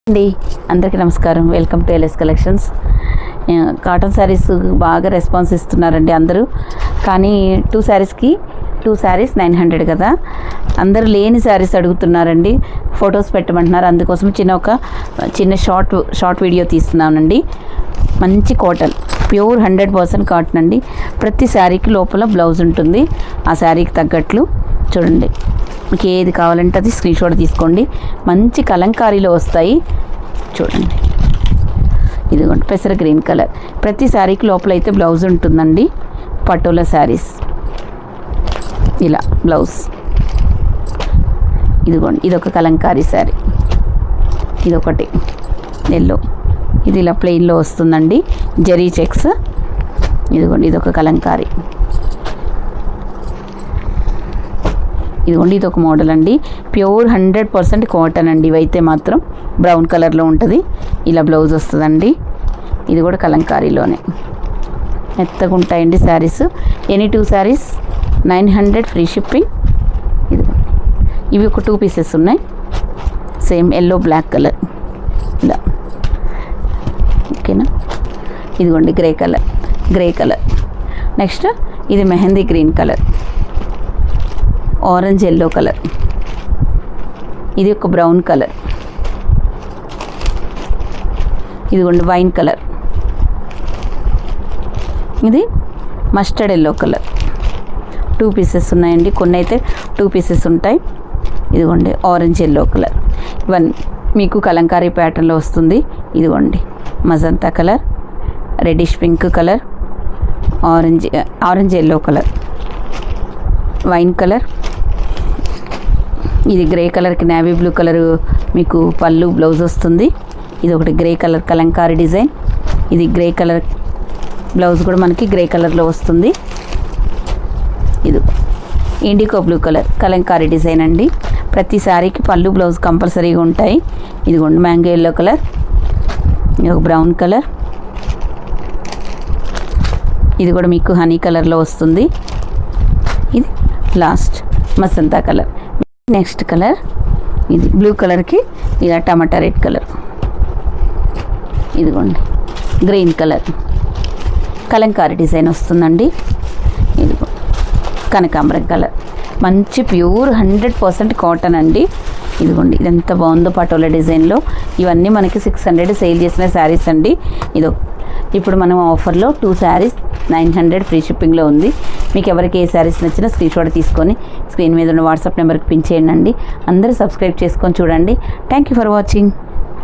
అండి అందరికీ నమస్కారం. Welcome to L S collections. Cotton saris బాగా రెస్పాన్స్ ఇస్తున్నారండి అందరూ. కానీ టూ శారీస్ 900 కదా, అందరూ లేని శారీస్ అడుగుతున్నారండి, ఫొటోస్ పెట్టమంటున్నారు. అందుకోసం చిన్న షార్ట్ వీడియో తీస్తున్నానండి. మంచి కాటన్, ప్యూర్ 100% కాటన్ అండి. ప్రతి శారీకి లోపల బ్లౌజ్ ఉంటుంది. ఆ శారీకి తగ్గట్లు చూడండి. మీకు ఏది కావాలంటే అది స్క్రీన్ షాట్ తీసుకోండి. మంచి కలంకారీలో వస్తాయి చూడండి. ఇదిగోండి పెసర గ్రీన్ కలర్. ప్రతి శారీకి లోపల అయితే బ్లౌజ్ ఉంటుందండి. పటోలా శారీస్ ఇలా బ్లౌజ్. ఇదిగోండి ఇదొక కలంకారీ శారీ, ఇదొకటి ఎల్లో, ఇది ఇలా ప్లెయిన్లో వస్తుందండి. జరీ చెక్స్. ఇదిగోండి ఇదొక కలంకారీ. ఇదిగోండి ఇదొక మోడల్ అండి. ప్యూర్ 100% కాటన్ అండి. ఇవైతే మాత్రం బ్రౌన్ కలర్లో ఉంటుంది. ఇలా బ్లౌజ్ వస్తుందండి. ఇది కూడా కలంకారీలోనే మెత్తగా ఉంటాయండి saris. Any 2 saris 900 free shipping. ఇవి ఒక 2 పీసెస్ ఉన్నాయి. సేమ్ ఎల్లో బ్లాక్ కలర్ ఇలా. ఓకేనా. ఇదిగోండి గ్రే కలర్. నెక్స్ట్ ఇది mehndi green colour, orange yellow colour, ఇది ఒక బ్రౌన్ కలర్, ఇదిగోండి వైన్ కలర్, ఇది మస్టర్డ్ ఎల్లో కలర్. 2 పీసెస్ ఉన్నాయండి. కొన్ని అయితే 2 పీసెస్ ఉంటాయి. ఇదిగోండి ఆరెంజ్ ఎల్లో కలర్. ఇవన్నీ మీకు కలంకారీ ప్యాటర్న్లో వస్తుంది. ఇదిగోండి magenta colour, reddish pink colour, orange yellow colour, wine colour, ఇది గ్రే కలర్కి నేవీ బ్లూ కలర్ మీకు పళ్ళు బ్లౌజ్ వస్తుంది. ఇది ఒకటి గ్రే కలర్ కలంకారీ డిజైన్. ఇది గ్రే కలర్ బ్లౌజ్ కూడా మనకి గ్రే కలర్లో వస్తుంది. ఇది IndiGo blue colour Kalamkari design అండి. ప్రతి శారీకి పళ్ళు బ్లౌజ్ కంపల్సరీగా ఉంటాయి. ఇదిగోండి మ్యాంగో ఎల్లో కలర్, ఇది ఒక బ్రౌన్ కలర్, ఇది కూడా మీకు హనీ కలర్లో వస్తుంది. ఇది లాస్ట్ మసంతా కలర్. నెక్స్ట్ కలర్ ఇది బ్లూ కలర్కి ఇలా టమాటా రెడ్ కలర్. ఇదిగోండి గ్రీన్ కలర్ కలంకారీ డిజైన్ వస్తుందండి. ఇదిగో కనకాంబరం కలర్. మంచి ప్యూర్ 100% కాటన్ అండి. ఇదిగోండి ఇది ఎంత బాగుందో పటోలా డిజైన్లో. ఇవన్నీ మనకి 600 సేల్ చేసిన శారీస్ అండి. ఇప్పుడు మనం ఆఫర్లో 2 శారీస్ 900 ఫ్రీ షిప్పింగ్లో ఉంది. మీకు ఎవరికి ఏ శారీస్ నచ్చినా స్క్రీన్ షాట్ తీసుకొని స్క్రీన్ మీద ఉన్న వాట్సాప్ నెంబర్కి పిన్ చేయండి. అందరూ సబ్స్క్రైబ్ చేసుకొని చూడండి. Thank you for watching.